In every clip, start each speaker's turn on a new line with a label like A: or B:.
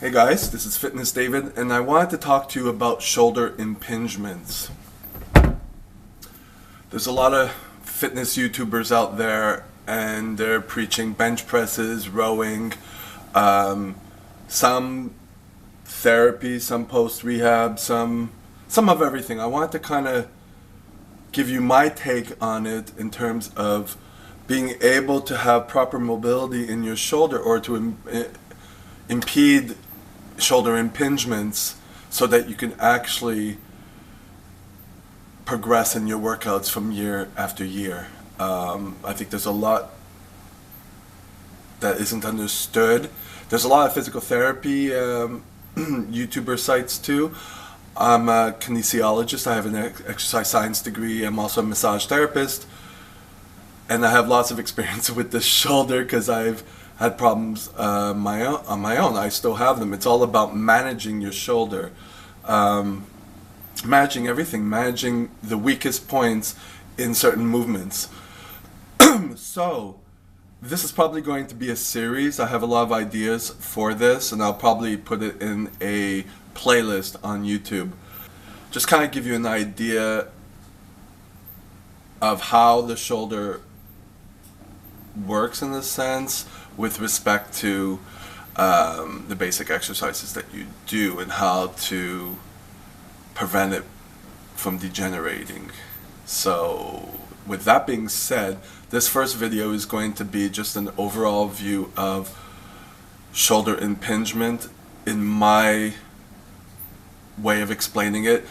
A: Hey guys, this is Fitness David, and I wanted to talk to you about shoulder impingements. There's a lot of fitness YouTubers out there, and they're preaching bench presses, rowing, some therapy, some post-rehab, some of everything. I wanted to kind of give you my take on it in terms of being able to have proper mobility in your shoulder, or to impede shoulder impingements, so that you can actually progress in your workouts from year after year. I think there's a lot that isn't understood. There's a lot of physical therapy YouTuber sites too. I'm a kinesiologist. I have an exercise science degree. I'm also a massage therapist, and I have lots of experience with the shoulder because I've had problems on my own. I still have them. It's all about managing your shoulder, managing everything, managing the weakest points in certain movements. So this is probably going to be a series. I have a lot of ideas for this, and I'll probably put it in a playlist on YouTube. Just kind of give you an idea of how the shoulder works in a sense with respect to the basic exercises that you do, and how to prevent it from degenerating. So with that being said, this first video is going to be just an overall view of shoulder impingement in my way of explaining it.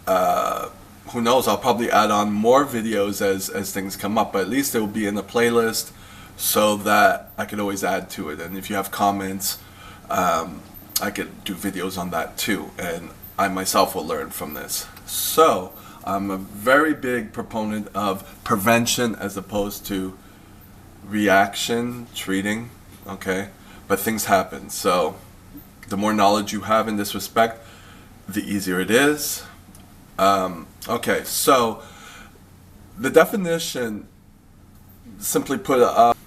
A: Who knows, I'll probably add on more videos as things come up, but at least it will be in a playlist so that I could always add to it. And if you have comments, I could do videos on that too, and I myself will learn from this. So I'm a very big proponent of prevention as opposed to reaction treating, okay? But things happen, so the more knowledge you have in this respect, the easier it is. Okay, so the definition, simply put,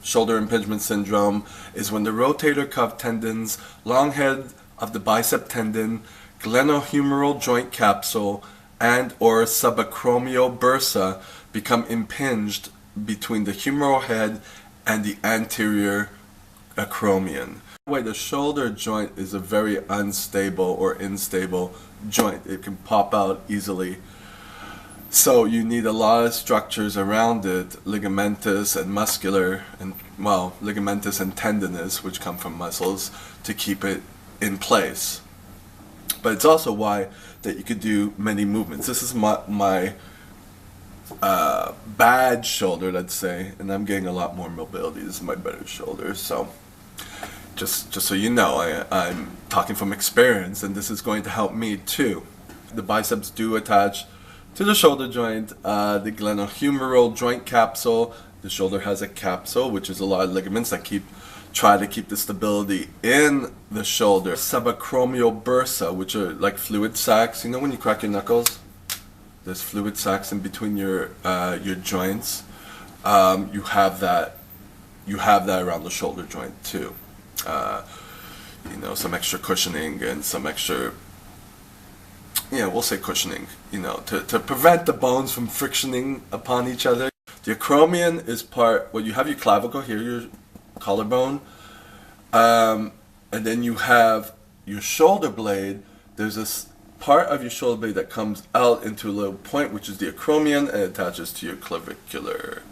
A: shoulder impingement syndrome is when the rotator cuff tendons, long head of the bicep tendon, glenohumeral joint capsule, and or subacromial bursa become impinged between the humeral head and the anterior acromion. The shoulder joint is a very unstable or instable joint. It can pop out easily. So you need a lot of structures around it, ligamentous and muscular, and well, ligamentous and tendinous, which come from muscles, to keep it in place. But it's also why that you could do many movements. This is my bad shoulder, let's say, and I'm getting a lot more mobility. This is my better shoulder. So just so you know, I'm talking from experience, and this is going to help me too. The biceps do attach to the shoulder joint, the glenohumeral joint capsule. The shoulder has a capsule, which is a lot of ligaments that try to keep the stability in the shoulder. Subacromial bursa, which are like fluid sacs. You know when you crack your knuckles? There's fluid sacs in between your joints. You have that around the shoulder joint too. You know, some extra cushioning and some extra, yeah, we'll say cushioning, you know, to prevent the bones from frictioning upon each other. The acromion is part, well, you have your clavicle here, your collarbone, and then you have your shoulder blade. There's this part of your shoulder blade that comes out into a little point, which is the acromion, and it attaches to your clavicular,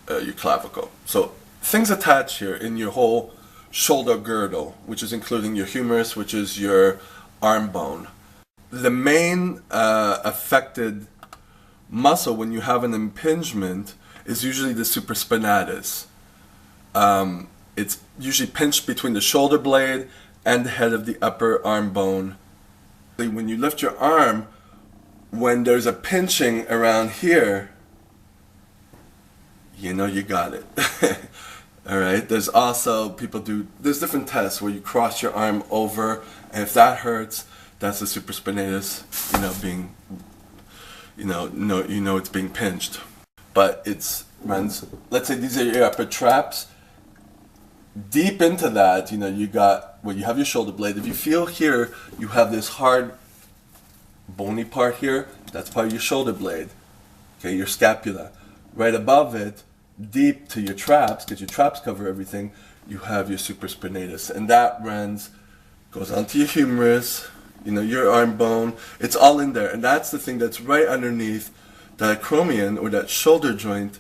A: your clavicle. So things attach here in your whole shoulder girdle, which is including your humerus, which is your arm bone. The main affected muscle when you have an impingement is usually the supraspinatus. It's usually pinched between the shoulder blade and the head of the upper arm bone. When you lift your arm, when there's a pinching around here, you know you got it. Alright, there's also, there's different tests where you cross your arm over, and if that hurts, that's the supraspinatus, being, it's being pinched. But runs, let's say these are your upper traps, deep into that, you got where you have your shoulder blade. If you feel here, you have this hard, bony part here. That's part of your shoulder blade. Okay, your scapula. Right above it, deep to your traps, because your traps cover everything, you have your supraspinatus, and that goes onto your humerus, your arm bone. It's all in there, and that's the thing that's right underneath that acromion, or that shoulder joint.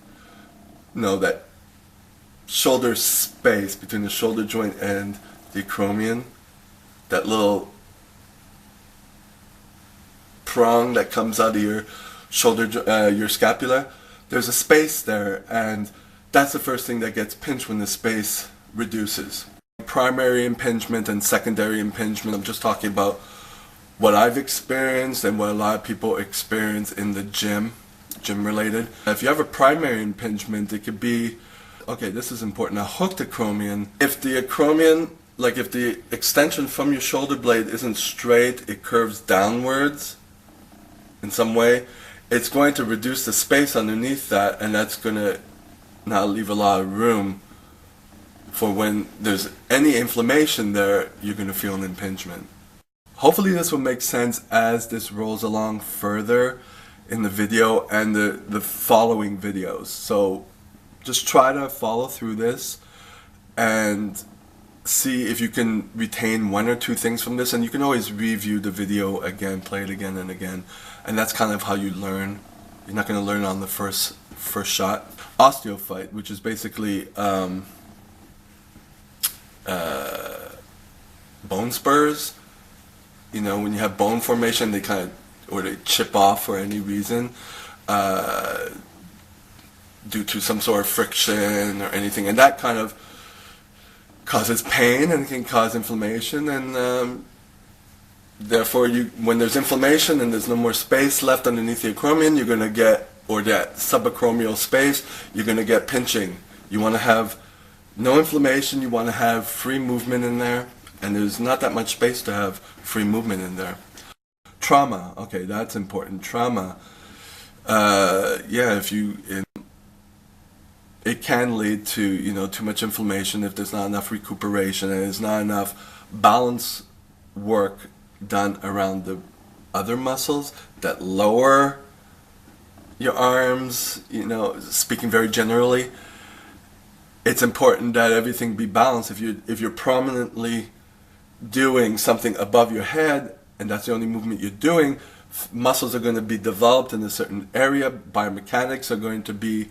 A: That shoulder space between the shoulder joint and the acromion. That little prong that comes out of your shoulder, your scapula. There's a space there, and that's the first thing that gets pinched when the space reduces. Primary impingement and secondary impingement, I'm just talking about what I've experienced and what a lot of people experience in the gym related. If you have a primary impingement, it could be, okay, this is important, a hooked acromion. If the acromion, like if the extension from your shoulder blade isn't straight, it curves downwards in some way, it's going to reduce the space underneath that, and that's going to not leave a lot of room for when there's any inflammation there, you're going to feel an impingement. Hopefully this will make sense as this rolls along further in the video and the following videos. So just try to follow through this and see if you can retain one or two things from this, and you can always review the video again, play it again and again, and that's kind of how you learn. You're not going to learn on the first shot. Osteophyte, which is basically bone spurs. When you have bone formation, they chip off for any reason due to some sort of friction or anything, and that kind of causes pain and can cause inflammation, and therefore when there's inflammation and there's no more space left underneath the acromion, you're going to get, or that subacromial space, you're going to get pinching. You want to have no inflammation, you want to have free movement in there, and there's not that much space to have free movement in there. Trauma, okay, that's important. Trauma, it can lead to too much inflammation if there's not enough recuperation and there's not enough balance work done around the other muscles that lower your arms. Speaking very generally, it's important that everything be balanced. If you're prominently doing something above your head and that's the only movement you're doing, muscles are going to be developed in a certain area. Biomechanics are going to be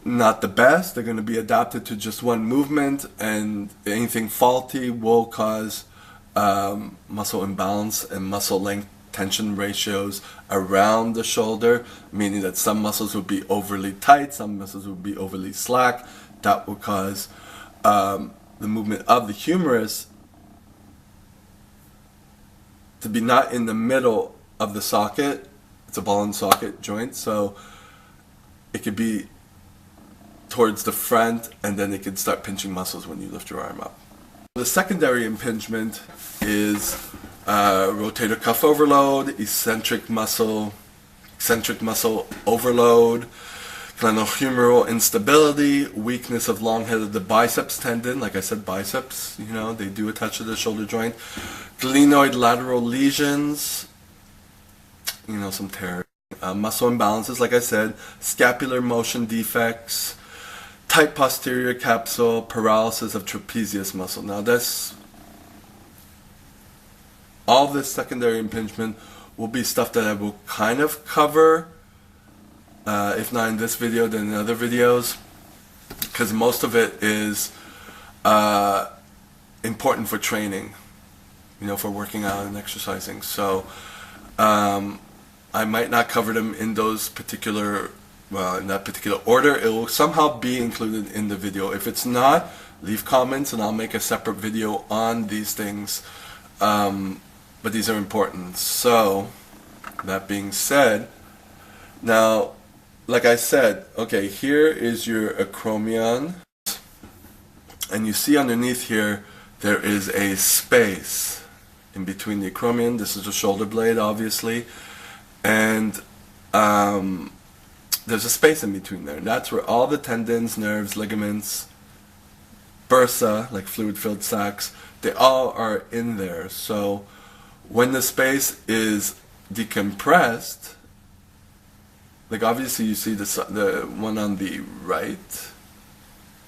A: not the best. They're going to be adapted to just one movement, and anything faulty will cause muscle imbalance and muscle length tension ratios around the shoulder, meaning that some muscles will be overly tight, some muscles will be overly slack. That will cause the movement of the humerus to be not in the middle of the socket. It's a ball and socket joint, so it could be towards the front, and then it can start pinching muscles when you lift your arm up. The secondary impingement is rotator cuff overload, eccentric muscle overload, glenohumeral instability, weakness of long head of the biceps tendon. Like I said, biceps, they do attach to the shoulder joint. Glenoid lateral lesions, some tear. Muscle imbalances, like I said, scapular motion defects, tight posterior capsule, paralysis of trapezius muscle. Now all this secondary impingement will be stuff that I will kind of cover, if not in this video, then in other videos, because most of it is important for training, for working out and exercising. So I might not cover them in those particular, in that particular order. It will somehow be included in the video. If it's not, leave comments and I'll make a separate video on these things. But these are important. So, that being said, now, like I said, okay, here is your acromion, and you see underneath here, there is a space in between the acromion. This is the shoulder blade, obviously, and there's a space in between there, and that's where all the tendons, nerves, ligaments, bursa, like fluid-filled sacs, they all are in there. So when the space is decompressed, like obviously you see the one on the right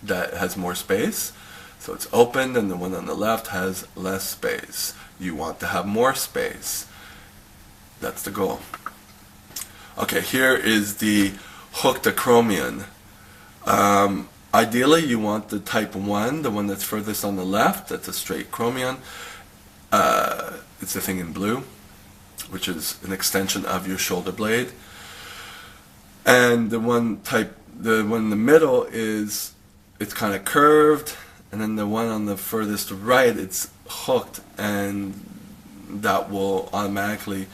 A: that has more space, so it's opened, and the one on the left has less space. You want to have more space. That's the goal. Okay, here is the hooked acromion. Ideally, you want the type 1, the one that's furthest on the left. That's a straight chromion. It's the thing in blue, which is an extension of your shoulder blade. And the one in the middle is, it's kind of curved, and then the one on the furthest right, it's hooked, and that will automatically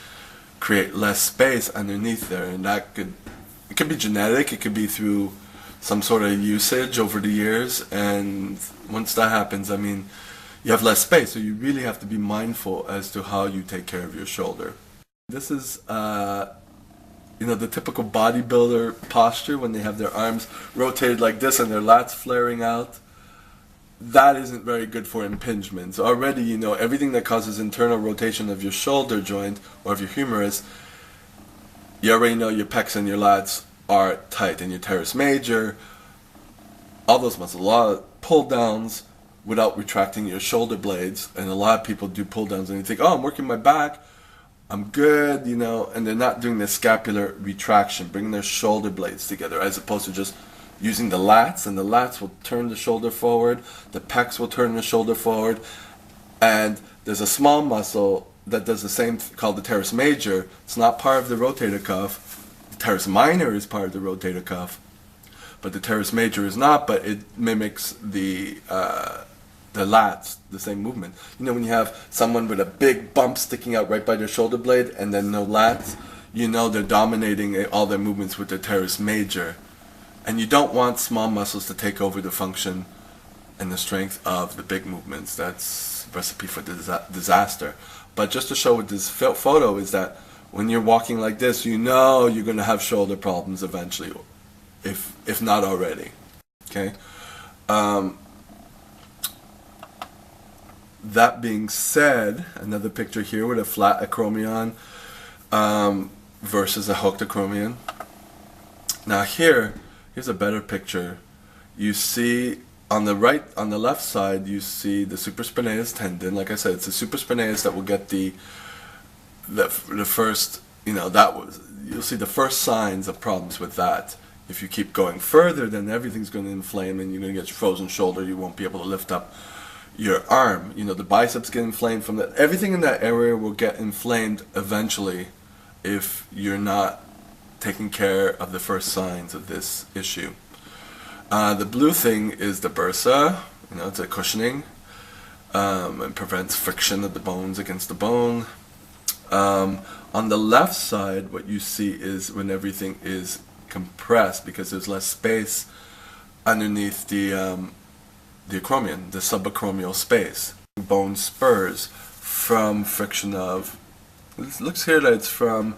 A: create less space underneath there. And it could be genetic, it could be through some sort of usage over the years, and once that happens, I mean, you have less space, so you really have to be mindful as to how you take care of your shoulder. This is the typical bodybuilder posture when they have their arms rotated like this and their lats flaring out. That isn't very good for impingement. So already, everything that causes internal rotation of your shoulder joint or of your humerus, you already know your pecs and your lats are tight, and your teres major, all those muscles, a lot of pull downs without retracting your shoulder blades. And a lot of people do pull downs and you think, oh, I'm working my back, I'm good, and they're not doing the scapular retraction, bringing their shoulder blades together, as opposed to just using the lats, and the lats will turn the shoulder forward, the pecs will turn the shoulder forward, and there's a small muscle that does the same, called the teres major. It's not part of the rotator cuff. The teres minor is part of the rotator cuff, but the teres major is not, but it mimics the lats, the same movement. When you have someone with a big bump sticking out right by their shoulder blade and then no lats, they're dominating all their movements with their teres major. And you don't want small muscles to take over the function and the strength of the big movements. That's a recipe for disaster. But just to show with this photo is that when you're walking like this, you're going to have shoulder problems eventually, if not already. Okay. That being said, another picture here with a flat acromion versus a hooked acromion. Now here's a better picture. You see on the left side, you see the supraspinatus tendon. Like I said, it's the supraspinatus that will get the first, you'll see the first signs of problems with that. If you keep going further, then everything's going to inflame and you're going to get frozen shoulder. You won't be able to lift up your arm. The biceps get inflamed from that. Everything in that area will get inflamed eventually if you're not taking care of the first signs of this issue. The blue thing is the bursa. It's a cushioning. It prevents friction of the bones against the bone. On the left side, what you see is when everything is compressed because there's less space underneath the acromion, the subacromial space. Bone spurs from friction of, it looks here that it's from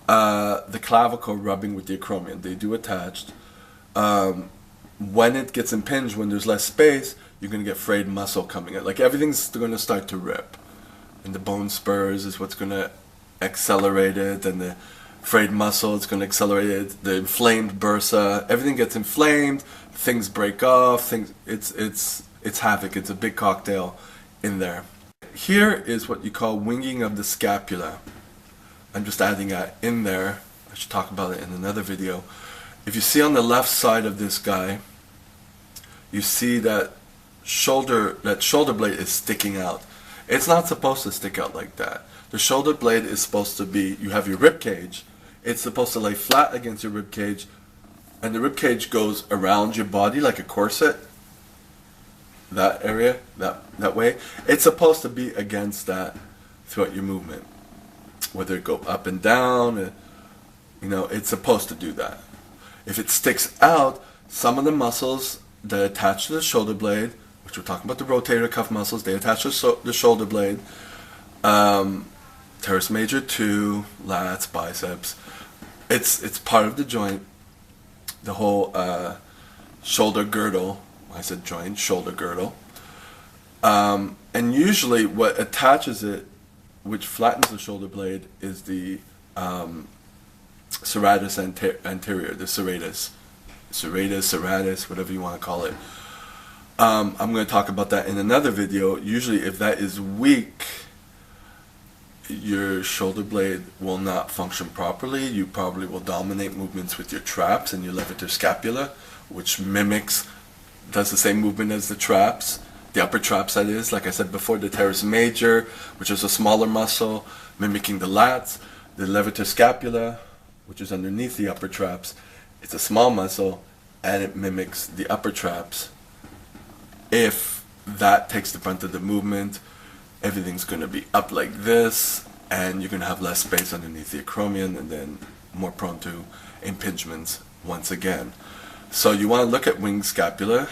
A: the clavicle rubbing with the acromion. They do attached. When it gets impinged, when there's less space, you're going to get frayed muscle coming in. Like everything's going to start to rip. And the bone spurs is what's going to accelerate it, and the frayed muscle is going to accelerate it. The inflamed bursa, everything gets inflamed, things break off, it's havoc. It's a big cocktail in there. Here is what you call winging of the scapula. I'm just adding that in there. I should talk about it in another video. If you see on the left side of this guy, you see that shoulder blade is sticking out. It's not supposed to stick out like that. The shoulder blade is supposed to be, you have your rib cage, it's supposed to lay flat against your rib cage, and the rib cage goes around your body like a corset. That area, that way. It's supposed to be against that throughout your movement. Whether it go up and down, it's supposed to do that. If it sticks out, some of the muscles that attach to the shoulder blade, which we're talking about the rotator cuff muscles, they attach to the shoulder blade, teres major 2, lats, biceps. It's part of the joint. The whole shoulder girdle I said joint, shoulder girdle. And usually what attaches it, which flattens the shoulder blade, is the serratus anterior, the serratus, whatever you want to call it. I'm going to talk about that in another video. Usually if that is weak, your shoulder blade will not function properly. You probably will dominate movements with your traps and your levator scapula, which does the same movement as the traps. The upper traps, that is, like I said before, the teres major, which is a smaller muscle, mimicking the lats. The levator scapula, which is underneath the upper traps, it's a small muscle, and it mimics the upper traps. If that takes the brunt of the movement, everything's going to be up like this, and you're going to have less space underneath the acromion, and then more prone to impingements once again. So you want to look at wing scapula,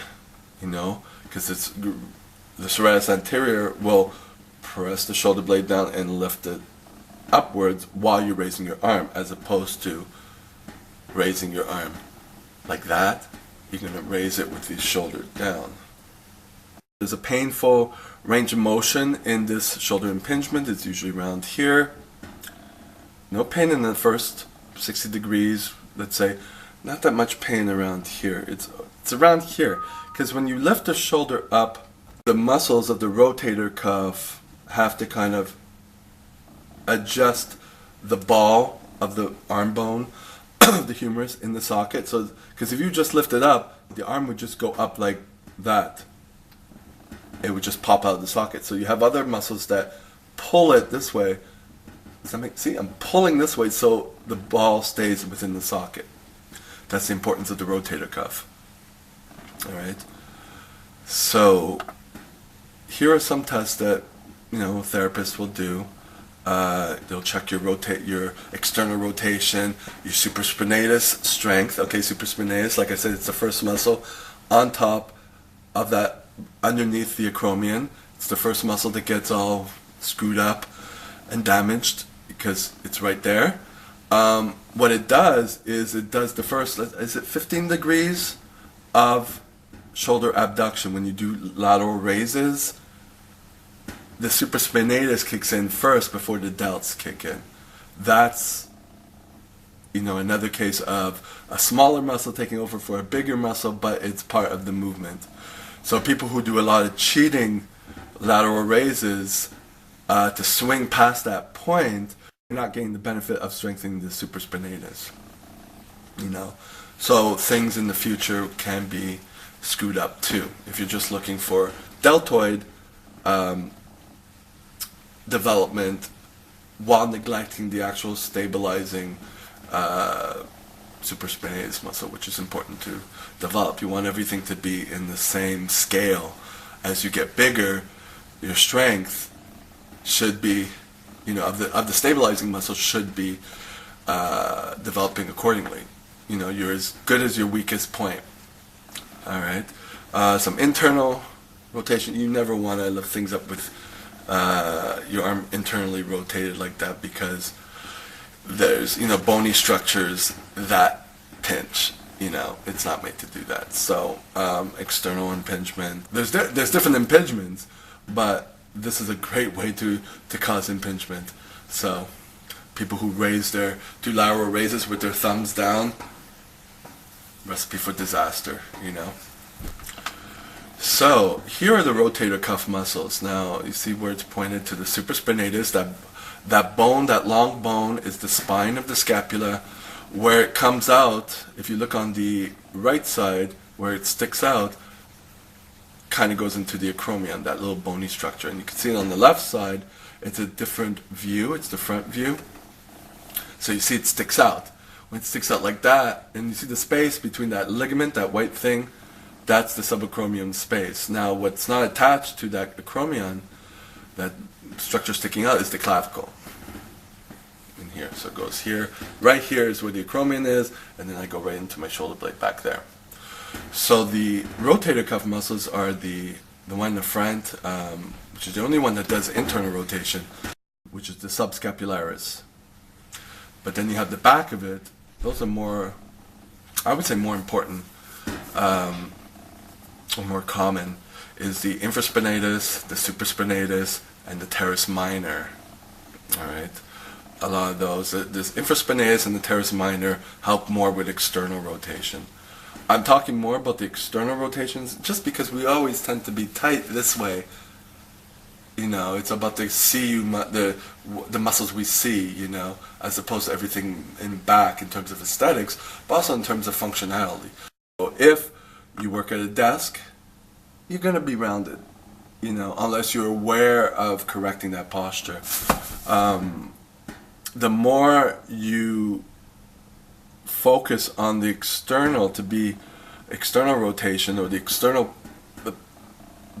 A: because it's the serratus anterior will press the shoulder blade down and lift it upwards while you're raising your arm, as opposed to raising your arm like that. You're going to raise it with the shoulder down. There's a painful range of motion in this shoulder impingement. It's usually around here. No pain in the first 60 degrees, let's say. Not that much pain around here. It's around here, because when you lift the shoulder up, the muscles of the rotator cuff have to kind of adjust the ball of the arm bone of the humerus in the socket. So, because if you just lift it up, the arm would just go up like that. It would just pop out of the socket. So you have other muscles that pull it this way. Does that make, see, I'm pulling this way so the ball stays within the socket. That's the importance of the rotator cuff. Alright? So here are some tests that therapists will do. They'll check your external rotation, your supraspinatus strength. Okay, supraspinatus, like I said, it's the first muscle on top of that, underneath the acromion. It's the first muscle that gets all screwed up and damaged because it's right there. What it does is it does the first, is it 15 degrees of shoulder abduction. When you do lateral raises, the supraspinatus kicks in first before the delts kick in. That's another case of a smaller muscle taking over for a bigger muscle, but it's part of the movement. So people who do a lot of cheating lateral raises to swing past that point, you're not getting the benefit of strengthening the supraspinatus. So things in the future can be screwed up too. If you're just looking for deltoid development while neglecting the actual stabilizing supraspinatus muscle, which is important to develop. You want everything to be in the same scale. As you get bigger, your strength should be, of the stabilizing muscle should be developing accordingly. You're as good as your weakest point. All right. Some internal rotation. You never want to lift things up with your arm internally rotated like that, because there's bony structures that pinch. It's not made to do that. So external impingement. There's different impingements, but this is a great way to cause impingement. So people who do lateral raises with their thumbs down, recipe for disaster. So here are the rotator cuff muscles. Now you see where it's pointed to the supraspinatus. That bone, that long bone, is the spine of the scapula. Where it comes out, if you look on the right side, where it sticks out, kind of goes into the acromion, that little bony structure. And you can see it on the left side, it's a different view, it's the front view. So you see it sticks out. When it sticks out like that, and you see the space between that ligament, that white thing, that's the subacromion space. Now what's not attached to that acromion, that structure sticking out, is the clavicle. In here, so it goes here. Right here is where the acromion is, and then I go right into my shoulder blade back there. So the rotator cuff muscles are the one in the front, which is the only one that does internal rotation, which is the subscapularis. But then you have the back of it. Those are more, I would say, more important. or more common, is the infraspinatus, the supraspinatus, and the teres minor. All right, a lot of those. This infraspinatus and the teres minor help more with external rotation. I'm talking more about the external rotations just because we always tend to be tight this way. You know, it's about the the muscles we see, you know, as opposed to everything in back in terms of aesthetics, but also in terms of functionality. So if you work at a desk, you're going to be rounded, you know, unless you're aware of correcting that posture. The more you focus on the external to be external rotation or the external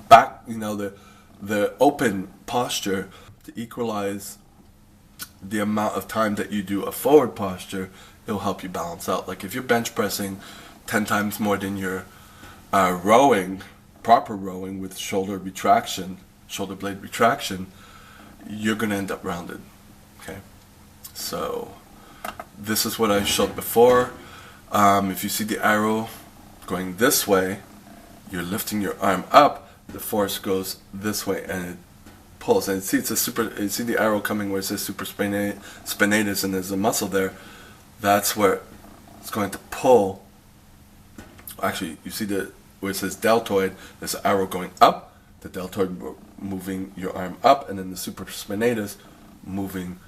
A: back, you know, the open posture to equalize the amount of time that you do a forward posture, it'll help you balance out. Like if you're bench pressing 10 times more than you're rowing, proper rowing with shoulder retraction, shoulder blade retraction, you're going to end up rounded. Okay, so this is what I showed before. If you see the arrow going this way, you're lifting your arm up, the force goes this way and it pulls. And see, you see the arrow coming where it says supraspinatus and there's a muscle there. That's where it's going to pull. Actually, you see where it says deltoid, there's an arrow going up, the deltoid moving your arm up, and then the supraspinatus moving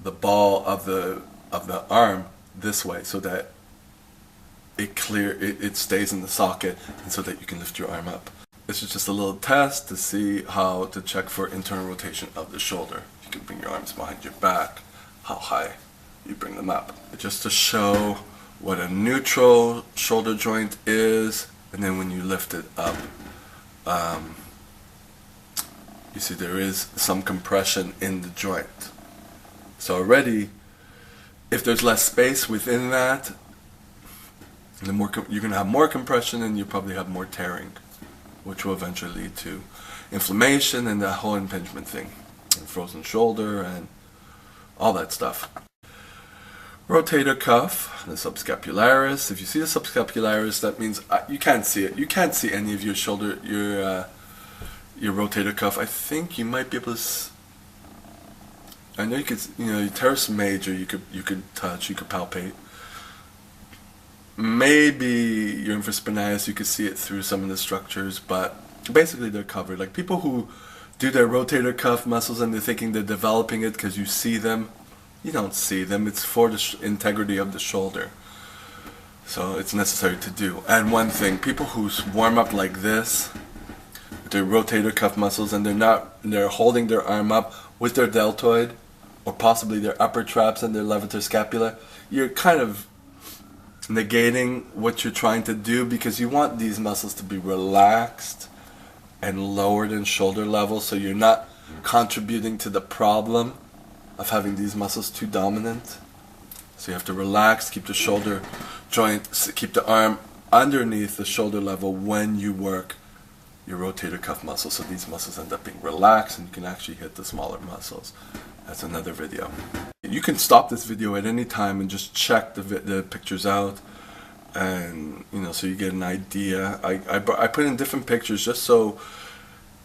A: the ball of the arm this way so that it stays in the socket and so that you can lift your arm up. This is just a little test to see how to check for internal rotation of the shoulder. You can bring your arms behind your back, how high you bring them up. Just to show what a neutral shoulder joint is, and then when you lift it up, you see there is some compression in the joint. So already, if there's less space within that, the more you're going to have more compression and you probably have more tearing, which will eventually lead to inflammation and that whole impingement thing, and frozen shoulder and all that stuff. Rotator cuff, the subscapularis. If you see the subscapularis, that means you can't see it. You can't see any of your shoulder, your rotator cuff. I think you might be able to. I know you could, you know, your teres major. You could touch. You could palpate. Maybe your infraspinatus, you could see it through some of the structures, but basically they're covered. Like people who do their rotator cuff muscles and they're thinking they're developing it because you see them. You don't see them. It's for the integrity of the shoulder. So it's necessary to do. And one thing, people who warm up like this, with their rotator cuff muscles, and they're holding their arm up with their deltoid, or possibly their upper traps and their levator scapula, you're kind of negating what you're trying to do, because you want these muscles to be relaxed and lowered in shoulder level, so you're not contributing to the problem of having these muscles too dominant. So you have to relax, keep the shoulder joint, keep the arm underneath the shoulder level when you work your rotator cuff muscles, so these muscles end up being relaxed and you can actually hit the smaller muscles. That's another video. You can stop this video at any time and just check the pictures out, and you know, so you get an idea. I put in different pictures just so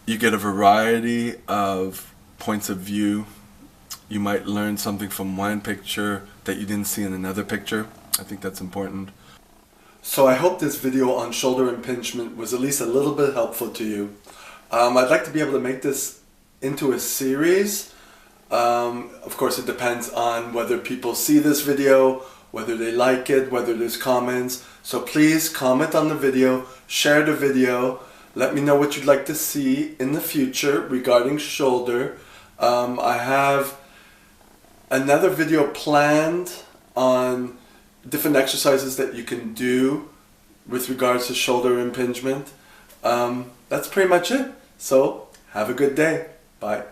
A: you get a variety of points of view. You might learn something from one picture that you didn't see in another picture. I think that's important. So I hope this video on shoulder impingement was at least a little bit helpful to you. I'd like to be able to make this into a series. Of course, it depends on whether people see this video, whether they like it, whether there's comments. So please comment on the video, share the video, let me know what you'd like to see in the future regarding shoulder. I have another video planned on different exercises that you can do with regards to shoulder impingement. That's pretty much it. So have a good day. Bye.